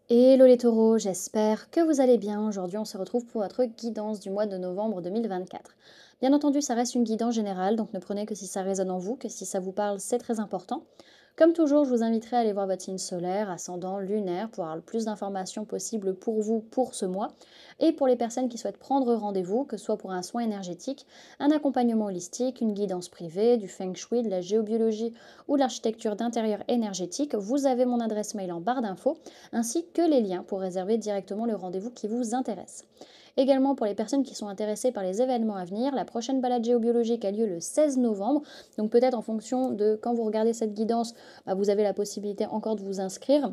Hello les taureaux, j'espère que vous allez bien. Aujourd'hui, on se retrouve pour votre guidance du mois de novembre 2024. Bien entendu, ça reste une guidance générale, donc ne prenez que si ça résonne en vous, que si ça vous parle, c'est très important. Comme toujours, je vous inviterai à aller voir votre signe solaire, ascendant, lunaire, pour avoir le plus d'informations possibles pour vous pour ce mois. Et pour les personnes qui souhaitent prendre rendez-vous, que ce soit pour un soin énergétique, un accompagnement holistique, une guidance privée, du feng shui, de la géobiologie ou de l'architecture d'intérieur énergétique, vous avez mon adresse mail en barre d'infos ainsi que les liens pour réserver directement le rendez-vous qui vous intéresse. Également pour les personnes qui sont intéressées par les événements à venir, la prochaine balade géobiologique a lieu le 16 novembre, donc peut-être en fonction de quand vous regardez cette guidance, vous avez la possibilité encore de vous inscrire.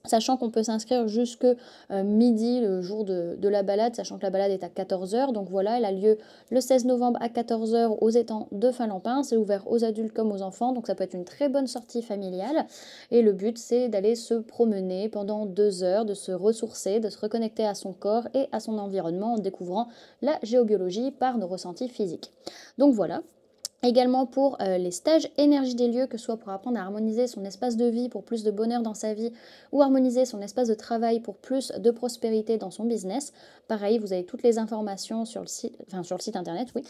Sachant qu'on peut s'inscrire jusque midi le jour de la balade, sachant que la balade est à 14 heures. Donc voilà, elle a lieu le 16 novembre à 14 heures aux étangs de Finlampin. C'est ouvert aux adultes comme aux enfants, donc ça peut être une très bonne sortie familiale. Et le but, c'est d'aller se promener pendant 2 heures, de se ressourcer, de se reconnecter à son corps et à son environnement en découvrant la géobiologie par nos ressentis physiques. Donc voilà. Également pour les stages énergie des lieux, que ce soit pour apprendre à harmoniser son espace de vie pour plus de bonheur dans sa vie ou harmoniser son espace de travail pour plus de prospérité dans son business. Pareil, vous avez toutes les informations sur le site, enfin sur le site internet, oui.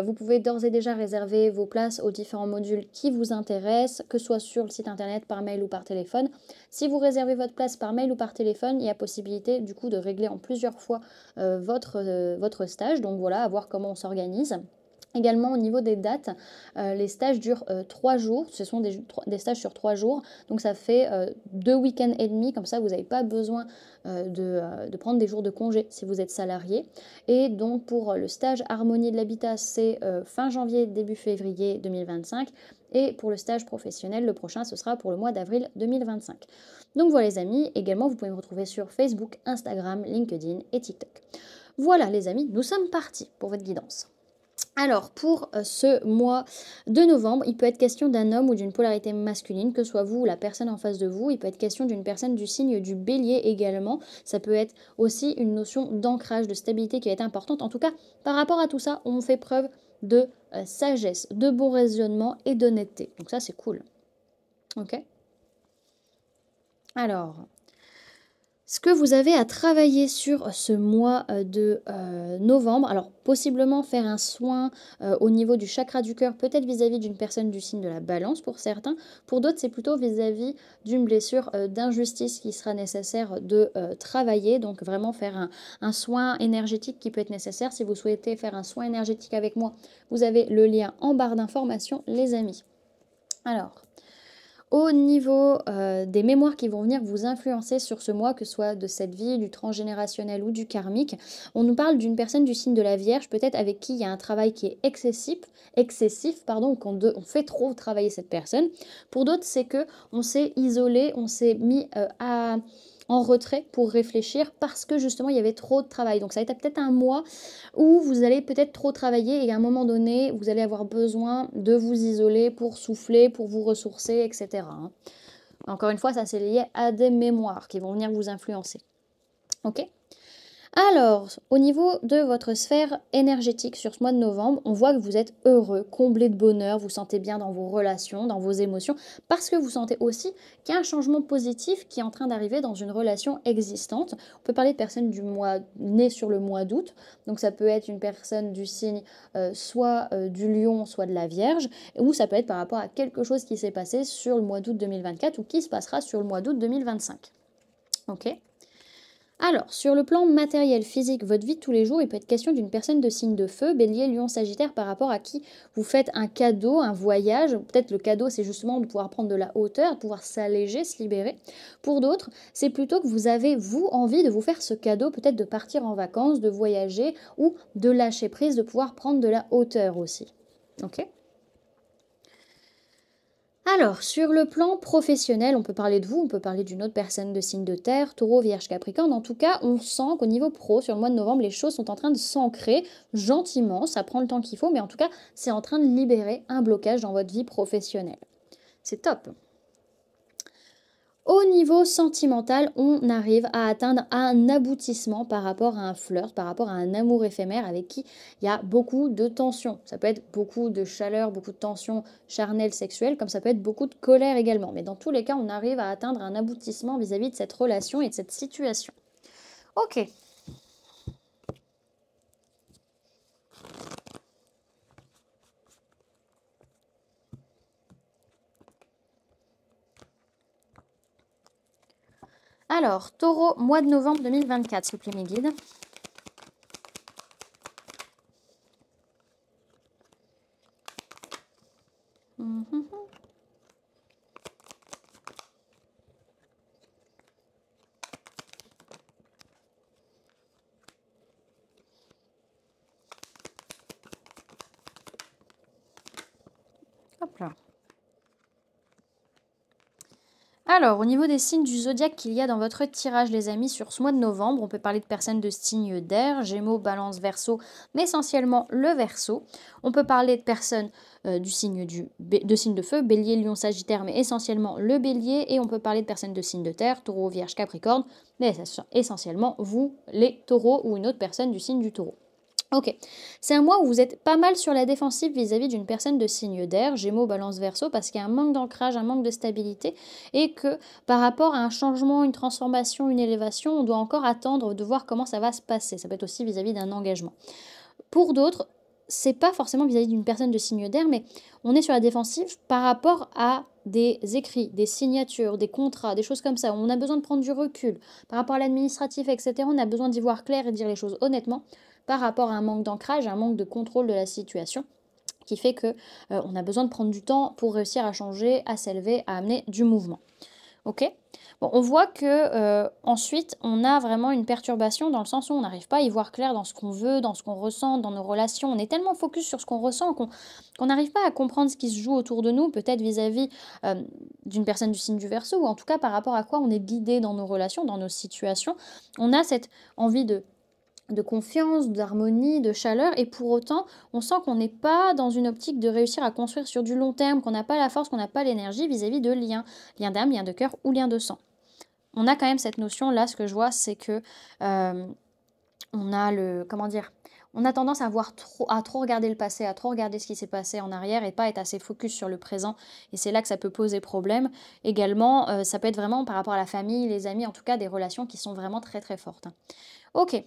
Vous pouvez d'ores et déjà réserver vos places aux différents modules qui vous intéressent, que ce soit sur le site internet, par mail ou par téléphone. Si vous réservez votre place par mail ou par téléphone, il y a possibilité du coup de régler en plusieurs fois votre stage. Donc voilà, à voir comment on s'organise. Également au niveau des dates, les stages durent 3 jours, ce sont des stages sur 3 jours, donc ça fait 2 week-ends et demi, comme ça vous n'avez pas besoin de prendre des jours de congé si vous êtes salarié. Et donc pour le stage harmonie de l'habitat, c'est fin janvier, début février 2025, et pour le stage professionnel, le prochain, ce sera pour le mois d'avril 2025. Donc voilà les amis, également vous pouvez me retrouver sur Facebook, Instagram, LinkedIn et TikTok. Voilà les amis, nous sommes partis pour votre guidance. Alors, pour ce mois de novembre, il peut être question d'un homme ou d'une polarité masculine, que ce soit vous ou la personne en face de vous. Il peut être question d'une personne du signe du bélier également. Ça peut être aussi une notion d'ancrage, de stabilité qui va être importante. En tout cas, par rapport à tout ça, on fait preuve de sagesse, de bon raisonnement et d'honnêteté. Donc ça, c'est cool. Ok. Alors, ce que vous avez à travailler sur ce mois de novembre, alors possiblement faire un soin au niveau du chakra du cœur, peut-être vis-à-vis d'une personne du signe de la balance pour certains. Pour d'autres, c'est plutôt vis-à-vis d'une blessure d'injustice qui sera nécessaire de travailler. Donc vraiment faire un soin énergétique qui peut être nécessaire. Si vous souhaitez faire un soin énergétique avec moi, vous avez le lien en barre d'information, les amis. Alors, au niveau des mémoires qui vont venir vous influencer sur ce mois, que ce soit de cette vie, du transgénérationnel ou du karmique, on nous parle d'une personne du signe de la Vierge, peut-être avec qui il y a un travail qui est excessif pardon, on fait trop travailler cette personne. Pour d'autres, c'est que on s'est isolé, on s'est mis en retrait pour réfléchir parce que justement il y avait trop de travail. Donc ça va être peut-être un mois où vous allez peut-être trop travailler et à un moment donné, vous allez avoir besoin de vous isoler pour souffler, pour vous ressourcer, etc. hein. Encore une fois, ça c'est lié à des mémoires qui vont venir vous influencer. Ok. Alors, au niveau de votre sphère énergétique sur ce mois de novembre, on voit que vous êtes heureux, comblé de bonheur, vous sentez bien dans vos relations, dans vos émotions, parce que vous sentez aussi qu'il y a un changement positif qui est en train d'arriver dans une relation existante. On peut parler de personnes du mois nées sur le mois d'août, donc ça peut être une personne du signe soit du lion, soit de la Vierge, ou ça peut être par rapport à quelque chose qui s'est passé sur le mois d'août 2024 ou qui se passera sur le mois d'août 2025. Ok. Alors, sur le plan matériel, physique, votre vie de tous les jours, il peut être question d'une personne de signe de feu, bélier, lion, sagittaire, par rapport à qui vous faites un cadeau, un voyage. Peut-être le cadeau, c'est justement de pouvoir prendre de la hauteur, de pouvoir s'alléger, se libérer. Pour d'autres, c'est plutôt que vous avez, vous, envie de vous faire ce cadeau, peut-être de partir en vacances, de voyager ou de lâcher prise, de pouvoir prendre de la hauteur aussi. Ok ? Alors, sur le plan professionnel, on peut parler de vous, on peut parler d'une autre personne de signe de terre, taureau, vierge, capricorne. En tout cas, on sent qu'au niveau pro, sur le mois de novembre, les choses sont en train de s'ancrer gentiment. Ça prend le temps qu'il faut, mais en tout cas, c'est en train de libérer un blocage dans votre vie professionnelle. C'est top. Au niveau sentimental, on arrive à atteindre un aboutissement par rapport à un flirt, par rapport à un amour éphémère avec qui il y a beaucoup de tension. Ça peut être beaucoup de chaleur, beaucoup de tension charnelle, sexuelle, comme ça peut être beaucoup de colère également. Mais dans tous les cas, on arrive à atteindre un aboutissement vis-à-vis de cette relation et de cette situation. Ok. Alors, Taureau, mois de novembre 2024, s'il vous plaît, mes guides. Mhm. Hop là. Alors, au niveau des signes du zodiaque qu'il y a dans votre tirage, les amis, sur ce mois de novembre, on peut parler de personnes de signe d'air, Gémeaux, Balance, Verseau, mais essentiellement le Verseau. On peut parler de personnes du signe de signe de feu, Bélier, Lion, Sagittaire, mais essentiellement le Bélier. Et on peut parler de personnes de signe de terre, Taureau, Vierge, Capricorne, mais essentiellement vous, les Taureaux, ou une autre personne du signe du Taureau. Ok, c'est un mois où vous êtes pas mal sur la défensive vis-à-vis d'une personne de signe d'air, Gémeaux, Balance, Verseau, parce qu'il y a un manque d'ancrage, un manque de stabilité, et que par rapport à un changement, une transformation, une élévation, on doit encore attendre de voir comment ça va se passer. Ça peut être aussi vis-à-vis d'un engagement. Pour d'autres, c'est pas forcément vis-à-vis d'une personne de signe d'air, mais on est sur la défensive par rapport à des écrits, des signatures, des contrats, des choses comme ça. On a besoin de prendre du recul. Par rapport à l'administratif, etc., on a besoin d'y voir clair et de dire les choses honnêtement par rapport à un manque d'ancrage, un manque de contrôle de la situation qui fait que on a besoin de prendre du temps pour réussir à changer, à s'élever, à amener du mouvement. Ok. Bon, on voit que ensuite on a vraiment une perturbation dans le sens où on n'arrive pas à y voir clair dans ce qu'on veut, dans ce qu'on ressent, dans nos relations. On est tellement focus sur ce qu'on ressent qu'on n'arrive pas à comprendre ce qui se joue autour de nous, peut-être vis-à-vis d'une personne du signe du Verseau, ou en tout cas par rapport à quoi on est guidé dans nos relations, dans nos situations. On a cette envie de confiance, d'harmonie, de chaleur, et pour autant, on sent qu'on n'est pas dans une optique de réussir à construire sur du long terme, qu'on n'a pas la force, qu'on n'a pas l'énergie vis-à-vis de liens, liens d'âme, liens de cœur ou liens de sang. On a quand même cette notion, là, ce que je vois, c'est que on a on a tendance à trop regarder le passé, à trop regarder ce qui s'est passé en arrière et pas être assez focus sur le présent. Et c'est là que ça peut poser problème. Également, ça peut être vraiment par rapport à la famille, les amis, en tout cas des relations qui sont vraiment très très fortes. Ok,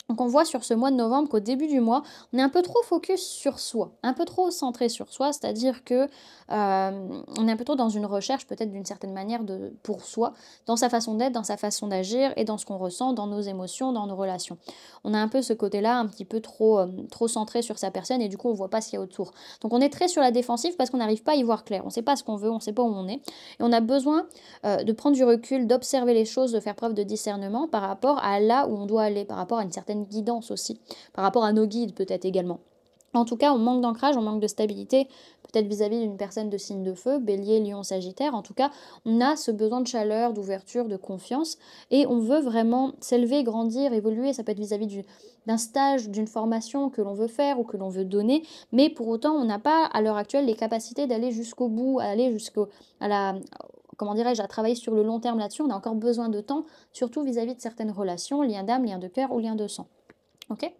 donc on voit sur ce mois de novembre qu'au début du mois, on est un peu trop focus sur soi, un peu trop centré sur soi, c'est-à-dire que on est un peu trop dans une recherche peut-être d'une certaine manière pour soi, dans sa façon d'être, dans sa façon d'agir et dans ce qu'on ressent, dans nos émotions, dans nos relations. On a un peu ce côté-là un petit peu trop centré sur sa personne et du coup on voit pas ce qu'il y a autour. Donc on est très sur la défensive parce qu'on n'arrive pas à y voir clair, on ne sait pas ce qu'on veut, on ne sait pas où on est et on a besoin de prendre du recul, d'observer les choses, de faire preuve de discernement par rapport à là où on doit aller, par rapport à une certaine guidance aussi, par rapport à nos guides peut-être également. En tout cas, on manque d'ancrage, on manque de stabilité, peut-être vis-à-vis d'une personne de signe de feu, Bélier, Lion, Sagittaire. En tout cas, on a ce besoin de chaleur, d'ouverture, de confiance, et on veut vraiment s'élever, grandir, évoluer. Ça peut être vis-à-vis d'un stage, d'une formation que l'on veut faire ou que l'on veut donner, mais pour autant, on n'a pas à l'heure actuelle les capacités d'aller jusqu'au bout, aller à la comment dirais-je, à travailler sur le long terme là-dessus. On a encore besoin de temps, surtout vis-à-vis de certaines relations, liens d'âme, liens de cœur ou liens de sang. Ok.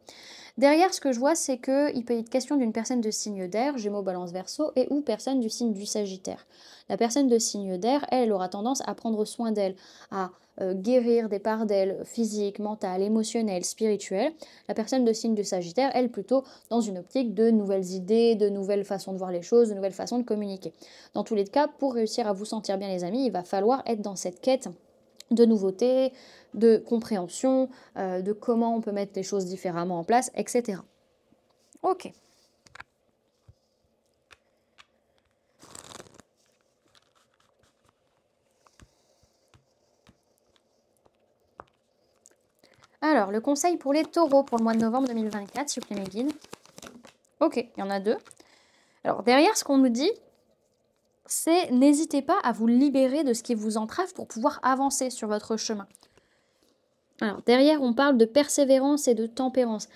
Derrière, ce que je vois, c'est qu'il peut être question d'une personne de signe d'air, Gémeaux, Balance, Verseau, et ou personne du signe du Sagittaire. La personne de signe d'air, elle aura tendance à prendre soin d'elle, à guérir des parts d'elle, physiques, mentales, émotionnelles, spirituelles. La personne de signe du Sagittaire, elle, plutôt dans une optique de nouvelles idées, de nouvelles façons de voir les choses, de nouvelles façons de communiquer. Dans tous les cas, pour réussir à vous sentir bien, les amis, il va falloir être dans cette quête de nouveautés, de compréhension, de comment on peut mettre les choses différemment en place, etc. Ok. Alors, le conseil pour les taureaux pour le mois de novembre 2024, s'il vous plaît, mes guides. Ok, il y en a deux. Alors, derrière, ce qu'on nous dit, c'est n'hésitez pas à vous libérer de ce qui vous entrave pour pouvoir avancer sur votre chemin. Alors, derrière, on parle de persévérance et de tempérance.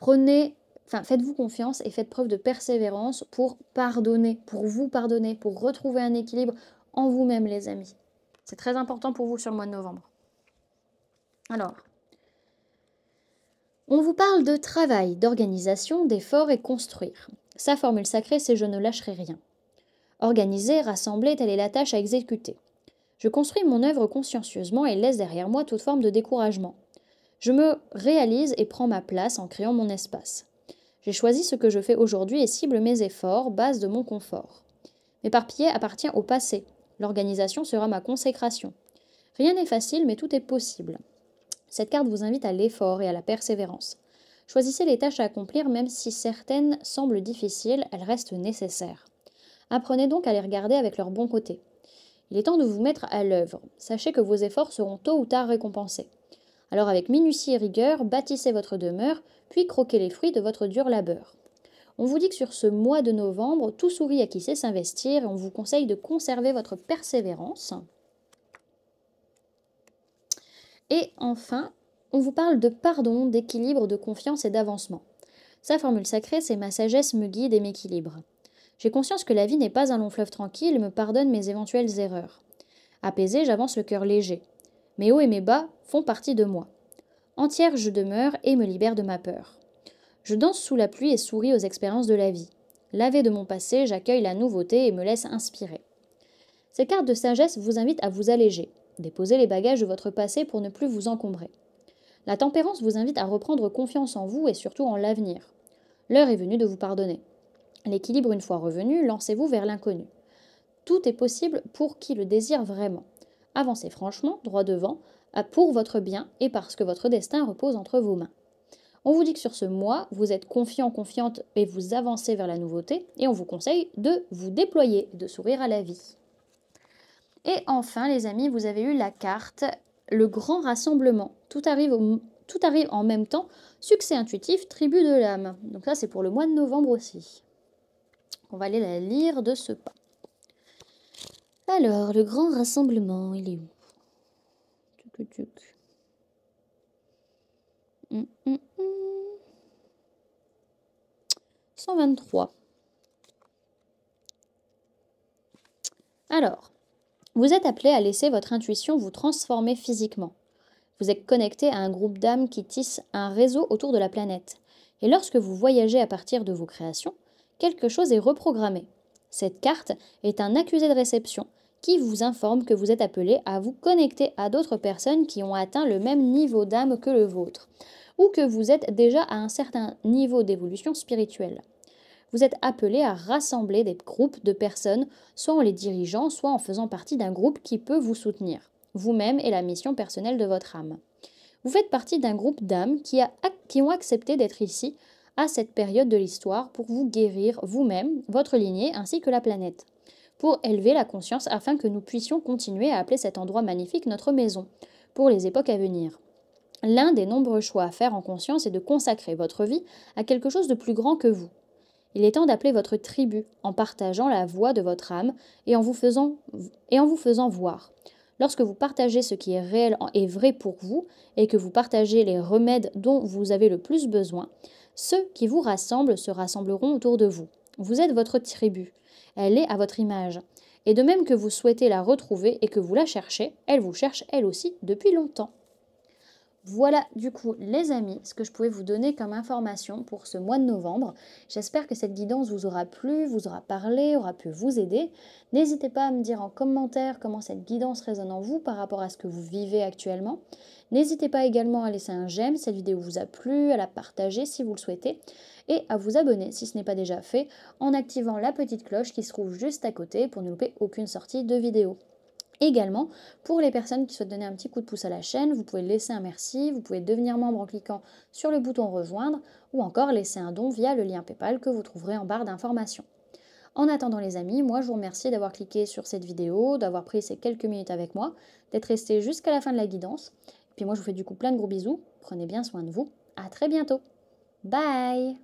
Faites-vous confiance et faites preuve de persévérance pour pardonner, pour vous pardonner, pour retrouver un équilibre en vous-même, les amis. C'est très important pour vous sur le mois de novembre. Alors, on vous parle de travail, d'organisation, d'effort et construire. Sa formule sacrée, c'est je ne lâcherai rien. Organiser, rassembler, telle est la tâche à exécuter. Je construis mon œuvre consciencieusement et laisse derrière moi toute forme de découragement. Je me réalise et prends ma place en créant mon espace. J'ai choisi ce que je fais aujourd'hui et cible mes efforts, base de mon confort. M'éparpiller appartient au passé. L'organisation sera ma consécration. Rien n'est facile, mais tout est possible. Cette carte vous invite à l'effort et à la persévérance. Choisissez les tâches à accomplir, même si certaines semblent difficiles, elles restent nécessaires. Apprenez donc à les regarder avec leur bon côté. Il est temps de vous mettre à l'œuvre. Sachez que vos efforts seront tôt ou tard récompensés. Alors avec minutie et rigueur, bâtissez votre demeure, puis croquez les fruits de votre dur labeur. On vous dit que sur ce mois de novembre, tout sourit à qui sait s'investir et on vous conseille de conserver votre persévérance. Et enfin, on vous parle de pardon, d'équilibre, de confiance et d'avancement. Sa formule sacrée, c'est ma sagesse me guide et m'équilibre. J'ai conscience que la vie n'est pas un long fleuve tranquille et me pardonne mes éventuelles erreurs. Apaisé, j'avance le cœur léger. Mes hauts et mes bas font partie de moi. Entière, je demeure et me libère de ma peur. Je danse sous la pluie et souris aux expériences de la vie. Lavé de mon passé, j'accueille la nouveauté et me laisse inspirer. Ces cartes de sagesse vous invitent à vous alléger. Déposez les bagages de votre passé pour ne plus vous encombrer. La tempérance vous invite à reprendre confiance en vous et surtout en l'avenir. L'heure est venue de vous pardonner. L'équilibre une fois revenu, lancez-vous vers l'inconnu. Tout est possible pour qui le désire vraiment. Avancez franchement, droit devant, pour votre bien et parce que votre destin repose entre vos mains. On vous dit que sur ce mois, vous êtes confiant, confiante et vous avancez vers la nouveauté et on vous conseille de vous déployer, de sourire à la vie. Et enfin, les amis, vous avez eu la carte le grand rassemblement. Tout arrive en même temps. Succès intuitif, tribu de l'âme. Donc ça, c'est pour le mois de novembre aussi. On va aller la lire de ce pas. Alors, le grand rassemblement, il est où? Tuc, tuc. 123. Alors, vous êtes appelé à laisser votre intuition vous transformer physiquement. Vous êtes connecté à un groupe d'âmes qui tissent un réseau autour de la planète. Et lorsque vous voyagez à partir de vos créations, quelque chose est reprogrammé. Cette carte est un accusé de réception qui vous informe que vous êtes appelé à vous connecter à d'autres personnes qui ont atteint le même niveau d'âme que le vôtre, ou que vous êtes déjà à un certain niveau d'évolution spirituelle. Vous êtes appelé à rassembler des groupes de personnes, soit en les dirigeant, soit en faisant partie d'un groupe qui peut vous soutenir, vous-même et la mission personnelle de votre âme. Vous faites partie d'un groupe d'âmes qui ont accepté d'être ici à cette période de l'histoire pour vous guérir vous-même, votre lignée ainsi que la planète, pour élever la conscience afin que nous puissions continuer à appeler cet endroit magnifique notre maison, pour les époques à venir. L'un des nombreux choix à faire en conscience est de consacrer votre vie à quelque chose de plus grand que vous. Il est temps d'appeler votre tribu en partageant la voix de votre âme et en vous faisant voir. Lorsque vous partagez ce qui est réel et vrai pour vous et que vous partagez les remèdes dont vous avez le plus besoin, ceux qui vous rassemblent se rassembleront autour de vous. Vous êtes votre tribu. Elle est à votre image. Et de même que vous souhaitez la retrouver et que vous la cherchez, elle vous cherche elle aussi depuis longtemps. Voilà du coup les amis, ce que je pouvais vous donner comme information pour ce mois de novembre. J'espère que cette guidance vous aura plu, vous aura parlé, aura pu vous aider. N'hésitez pas à me dire en commentaire comment cette guidance résonne en vous par rapport à ce que vous vivez actuellement. N'hésitez pas également à laisser un j'aime si cette vidéo vous a plu, à la partager si vous le souhaitez et à vous abonner si ce n'est pas déjà fait en activant la petite cloche qui se trouve juste à côté pour ne louper aucune sortie de vidéo. Également, pour les personnes qui souhaitent donner un petit coup de pouce à la chaîne, vous pouvez laisser un merci, vous pouvez devenir membre en cliquant sur le bouton rejoindre ou encore laisser un don via le lien PayPal que vous trouverez en barre d'informations. En attendant les amis, moi je vous remercie d'avoir cliqué sur cette vidéo, d'avoir pris ces quelques minutes avec moi, d'être resté jusqu'à la fin de la guidance. Et puis moi je vous fais du coup plein de gros bisous, prenez bien soin de vous, à très bientôt. Bye!